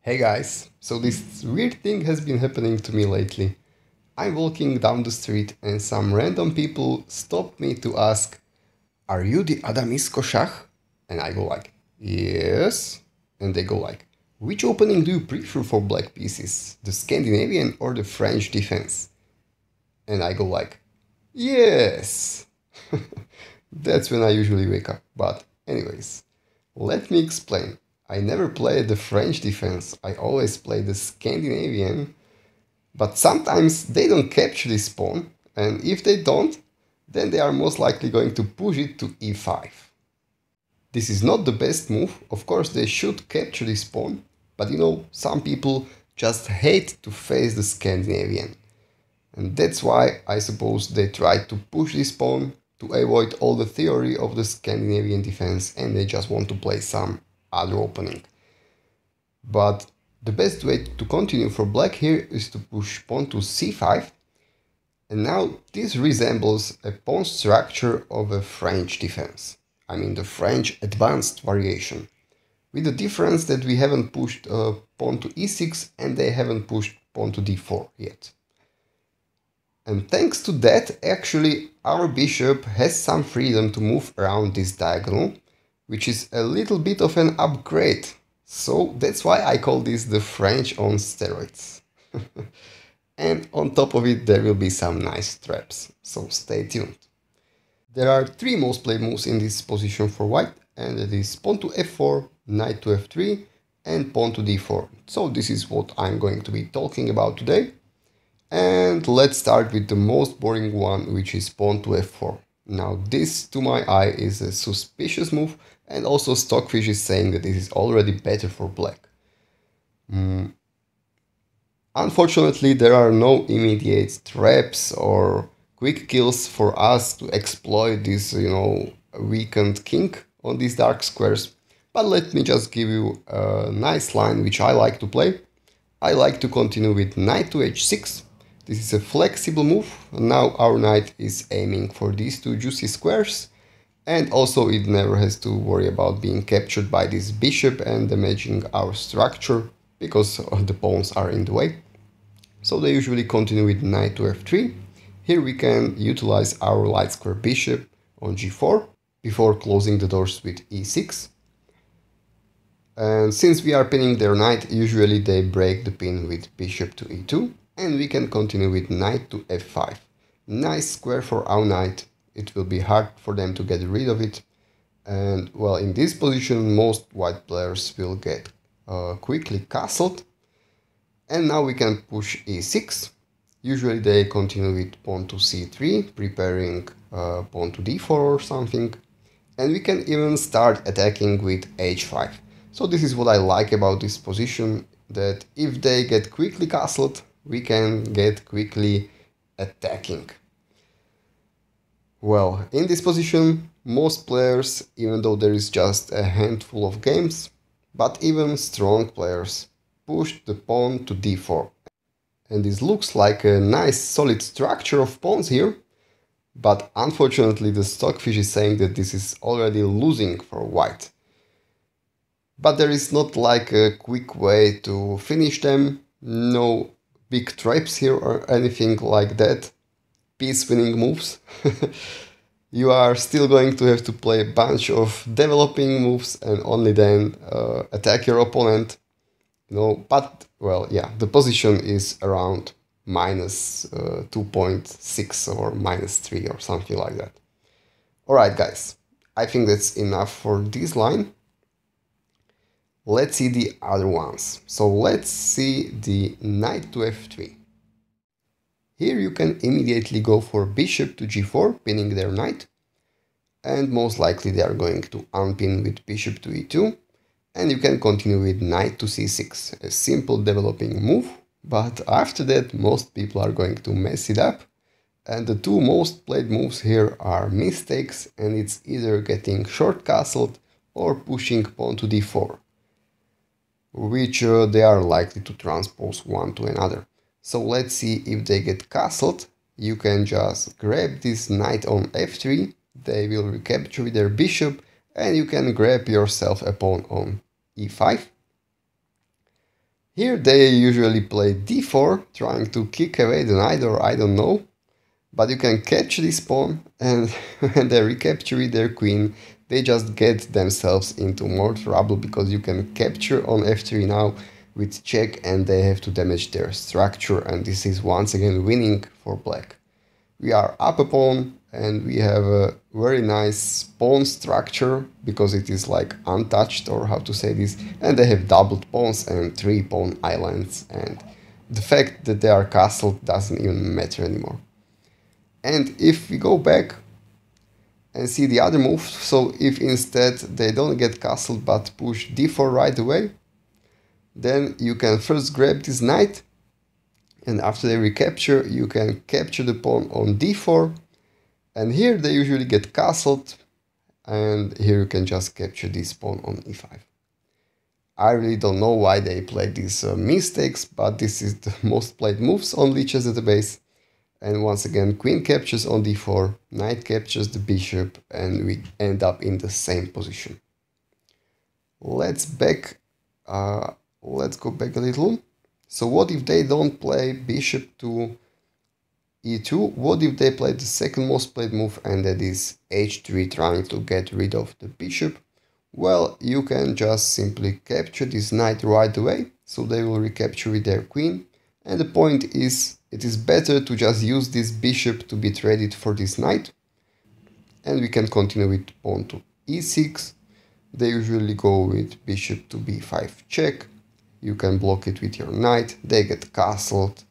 Hey guys, so this weird thing has been happening to me lately. I'm walking down the street and some random people stop me to ask, "Are you the Adamisko Shah?" And I go like, "Yes." And they go like, "Which opening do you prefer for black pieces? The Scandinavian or the French defense?" And I go like, "Yes." That's when I usually wake up. But anyways, let me explain. I never played the French defense. I always play the Scandinavian, but sometimes they don't capture this pawn, and if they don't, then they are most likely going to push it to e5. This is not the best move. Of course, they should capture this pawn, but some people just hate to face the Scandinavian. And that's why I suppose they try to push this pawn to avoid all the theory of the Scandinavian defense, and they just want to play some other opening. But the best way to continue for black here is to push pawn to c5. And now this resembles a pawn structure of a French defense. I mean the French advanced variation. With the difference that we haven't pushed pawn to e6 and they haven't pushed pawn to d4 yet. And thanks to that, actually, our bishop has some freedom to move around this diagonal, which is a little bit of an upgrade. So that's why I call this the French on steroids. And on top of it, there will be some nice traps, so stay tuned. There are three most played moves in this position for white, and it is pawn to f4, knight to f3, and pawn to d4. So this is what I'm going to be talking about today. And let's start with the most boring one, which is pawn to f4. Now this, to my eye, is a suspicious move, and also Stockfish is saying that this is already better for black. Unfortunately, there are no immediate traps or quick kills for us to exploit this, weakened king on these dark squares. But let me just give you a nice line which I like to play. I like to continue with knight to h6. This is a flexible move. Now our knight is aiming for these two juicy squares, and also it never has to worry about being captured by this bishop and damaging our structure because the pawns are in the way. So they usually continue with knight to f3. Here we can utilize our light square bishop on g4 before closing the doors with e6. And since we are pinning their knight, usually they break the pin with bishop to e2. And we can continue with knight to f5. Nice square for our knight. It will be hard for them to get rid of it. And well, in this position, most white players will get quickly castled. And now we can push e6. Usually they continue with pawn to c3, preparing pawn to d4 or something. And we can even start attacking with h5. So this is what I like about this position, that if they get quickly castled, we can get quickly attacking. Well, in this position, most players, even though there is just a handful of games, but even strong players, push the pawn to d4. And this looks like a nice solid structure of pawns here, but unfortunately the Stockfish is saying that this is already losing for white. But there is not like a quick way to finish them, no big traps here or anything like that, piece winning moves. You are still going to have to play a bunch of developing moves and only then attack your opponent. But well, yeah, the position is around minus 2.6 or minus 3 or something like that. Alright guys, I think that's enough for this line. Let's see the other ones. So let's see the knight to f3. Here you can immediately go for bishop to g4, pinning their knight. And most likely they are going to unpin with bishop to e2. And you can continue with knight to c6, a simple developing move. But after that, most people are going to mess it up. And the two most played moves here are mistakes, and it's either getting short castled or pushing pawn to d4. Which they are likely to transpose one to another. So let's see if they get castled. You can just grab this knight on f3, they will recapture with their bishop, and you can grab yourself a pawn on e5. Here they usually play d4, trying to kick away the knight, or I don't know. But you can catch this pawn, and when they recapture with their queen, they just get themselves into more trouble, because you can capture on f3 now with check, and they have to damage their structure, and this is once again winning for black. We are up a pawn, and we have a very nice pawn structure, because it is like untouched, or how to say this, and they have doubled pawns and 3 pawn islands, and the fact that they are castled doesn't even matter anymore. And if we go back and see the other move, so if instead they don't get castled but push d4 right away, then you can first grab this knight, and after they recapture, you can capture the pawn on d4, and here they usually get castled, and here you can just capture this pawn on e5. I really don't know why they played these mistakes, but this is the most played moves on Lichess database. And once again, queen captures on d4, knight captures the bishop, and we end up in the same position. Let's go back a little. So what if they don't play bishop to e2? What if they play the second most played move, and that is h3, trying to get rid of the bishop? Well, you can just simply capture this knight right away, so they will recapture with their queen. And the point is, it is better to just use this bishop to be traded for this knight. And we can continue with pawn to e6. They usually go with bishop to b5 check. You can block it with your knight. They get castled.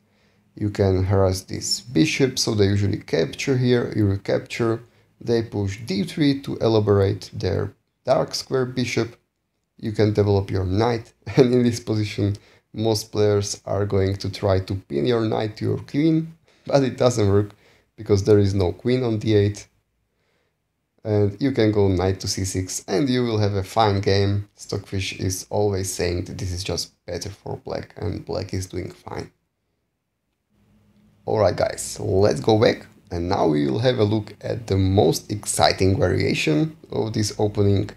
You can harass this bishop, so they usually capture here. You recapture. They push d3 to elaborate their dark square bishop. You can develop your knight, and in this position most players are going to try to pin your knight to your queen, but it doesn't work because there is no queen on d8. And you can go knight to c6 and you will have a fine game. Stockfish is always saying that this is just better for black, and black is doing fine. Alright guys, let's go back, and now we will have a look at the most exciting variation of this opening,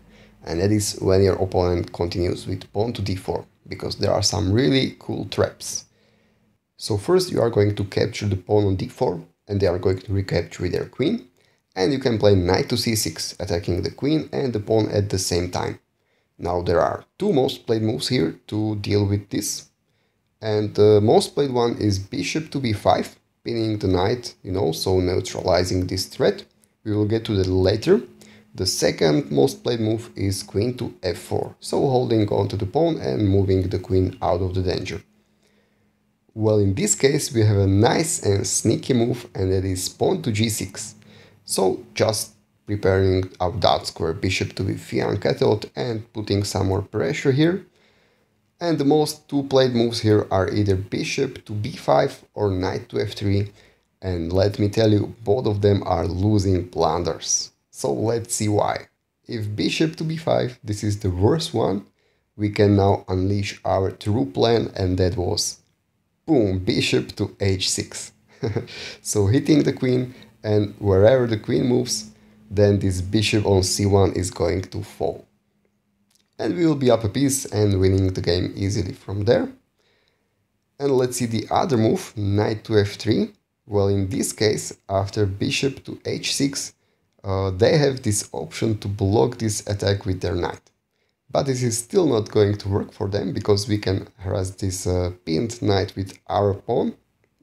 and that is when your opponent continues with pawn to d4. Because there are some really cool traps. So first you are going to capture the pawn on d4, and they are going to recapture with their queen, and you can play knight to c6, attacking the queen and the pawn at the same time. Now there are two most played moves here to deal with this, and the most played one is bishop to b5, pinning the knight, so neutralizing this threat. We will get to that later. The second most played move is queen to f4, so holding on to the pawn and moving the queen out of the danger. Well, in this case we have a nice and sneaky move, and that is pawn to g6. So just preparing our dark square bishop to be fianchettoed and putting some more pressure here. And the most two played moves here are either bishop to b5 or knight to f3, and let me tell you, both of them are losing blunders. So let's see why. If bishop to b5, this is the worst one, we can now unleash our true plan, and that was, boom, bishop to h6. So hitting the queen, and wherever the queen moves, then this bishop on c1 is going to fall. And we will be up a piece and winning the game easily from there. And let's see the other move, knight to f3. Well, in this case, after bishop to h6, they have this option to block this attack with their knight. But this is still not going to work for them, because we can harass this pinned knight with our pawn.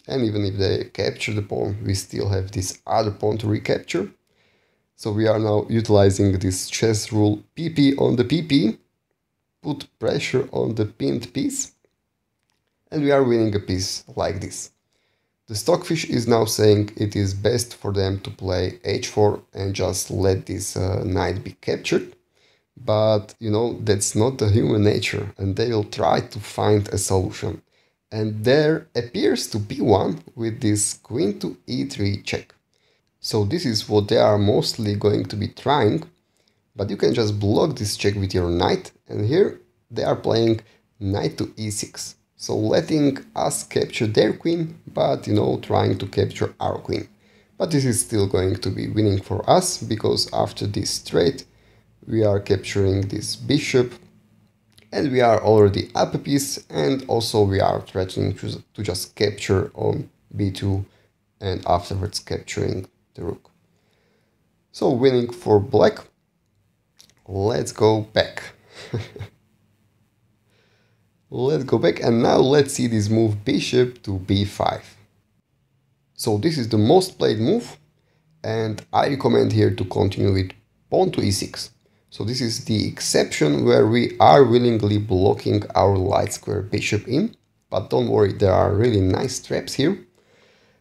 And even if they capture the pawn, we still have this other pawn to recapture. So we are now utilizing this chess rule PP on the PP, put pressure on the pinned piece, and we are winning a piece like this. The Stockfish is now saying it is best for them to play h4 and just let this knight be captured. But, that's not the human nature, and they will try to find a solution. And there appears to be one with this queen to e3 check. So this is what they are mostly going to be trying, but you can just block this check with your knight, and here they are playing knight to e6. So letting us capture their queen, but trying to capture our queen. But this is still going to be winning for us, because after this trade we are capturing this bishop, And we are already up a piece, and also we are threatening to just capture on b2 and afterwards capturing the rook. So winning for black. Let's go back. Let's go back, and now let's see this move bishop to b5. So this is the most played move, and I recommend here to continue with pawn to e6. So this is the exception where we are willingly blocking our light square bishop in, but don't worry, there are really nice traps here.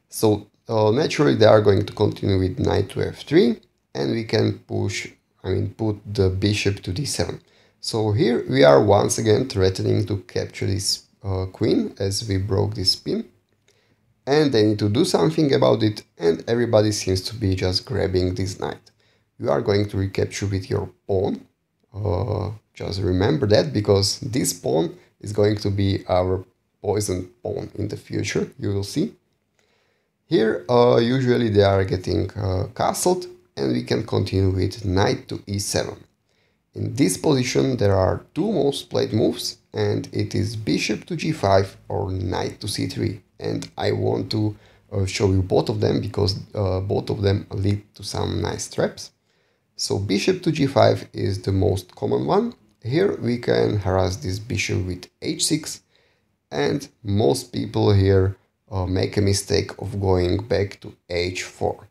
So naturally they are going to continue with knight to f3, and we can put the bishop to d7. So here we are once again threatening to capture this queen as we broke this pin. And they need to do something about it, and everybody seems to be just grabbing this knight. You are going to recapture with your pawn. Just remember that, because this pawn is going to be our poisoned pawn in the future, you will see. Here usually they are getting castled, and we can continue with knight to e7. In this position there are two most played moves, and it is bishop to g5 or knight to c3. And I want to show you both of them, because both of them lead to some nice traps. So bishop to g5 is the most common one. Here we can harass this bishop with h6, and most people here make a mistake of going back to h4.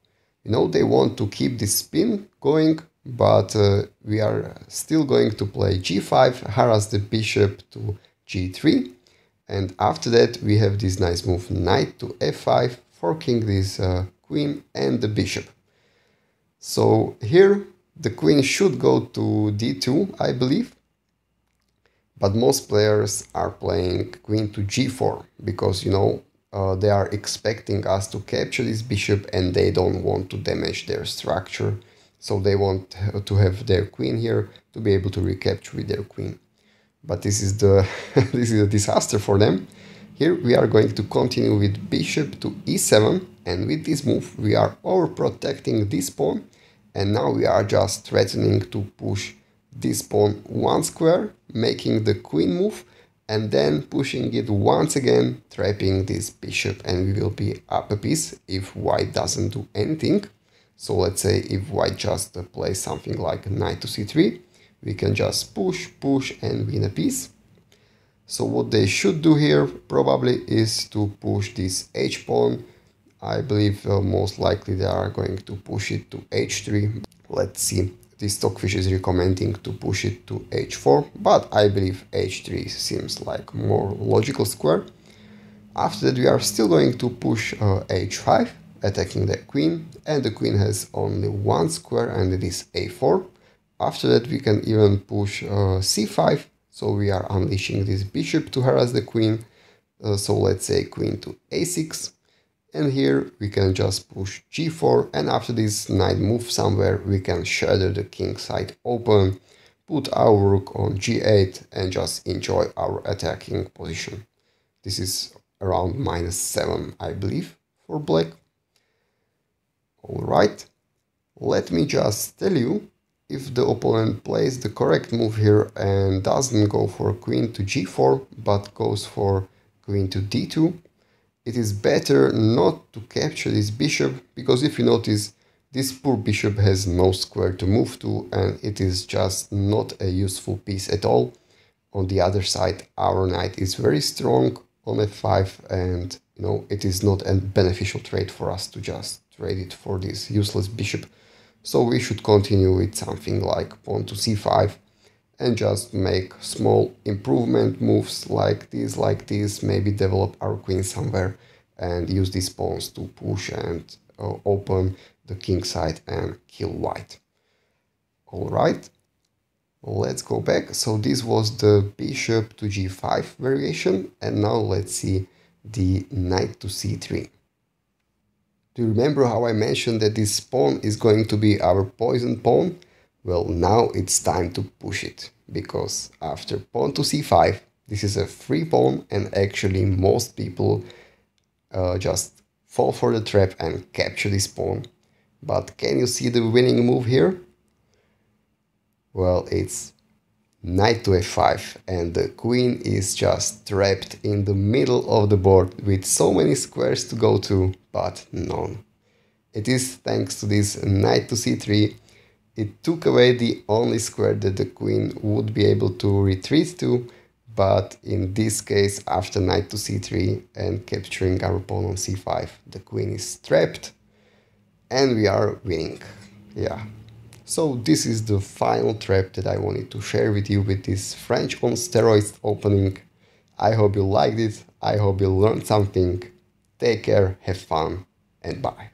You know, they want to keep this spin going, but we are still going to play g5, harass the bishop to g3. And after that we have this nice move knight to f5, forking this queen and the bishop. So here the queen should go to d2, I believe. But most players are playing queen to g4, because, you know, they are expecting us to capture this bishop and they don't want to damage their structure. So they want to have their queen here to be able to recapture with their queen. But this is this is a disaster for them. Here we are going to continue with bishop to e7, and with this move we are overprotecting this pawn, and now we are just threatening to push this pawn one square, making the queen move, and then pushing it once again, trapping this bishop, and we will be up a piece if white doesn't do anything. So let's say if white just plays something like knight to c3, we can just push and win a piece. So what they should do here probably is to push this h-pawn. I believe most likely they are going to push it to h3. Let's see. This stockfish is recommending to push it to h4, but I believe h3 seems like more logical square. After that we are still going to push h5, attacking the queen, and the queen has only one square, and it is a4. After that we can even push c5, so we are unleashing this bishop to harass the queen. So let's say queen to a6, and here we can just push g4, and after this knight move somewhere we can shatter the king side open, put our rook on g8 and just enjoy our attacking position. This is around -7, I believe, for black. Alright, let me just tell you, if the opponent plays the correct move here and doesn't go for queen to g4 but goes for queen to d2, it is better not to capture this bishop, because if you notice, this poor bishop has no square to move to, and it is just not a useful piece at all. On the other side, our knight is very strong on f5, and you know, it is not a beneficial trade for us to just trade it for this useless bishop. So we should continue with something like pawn to c5 and just make small improvement moves like this, maybe develop our queen somewhere and use these pawns to push and open the king side and kill white. Alright, let's go back. So this was the bishop to g5 variation, and now let's see the knight to c3. Do you remember how I mentioned that this pawn is going to be our poison pawn? Well, now it's time to push it, because after pawn to c5, this is a free pawn, and actually most people just fall for the trap and capture this pawn. But can you see the winning move here? Well, it's knight to f5, and the queen is just trapped in the middle of the board with so many squares to go to, but none. It is thanks to this knight to c3. It took away the only square that the queen would be able to retreat to, but in this case, after knight to c3 and capturing our pawn on c5, the queen is trapped and we are winning. Yeah. So this is the final trap that I wanted to share with you with this French on steroids opening. I hope you liked it. I hope you learned something. Take care, have fun, and bye.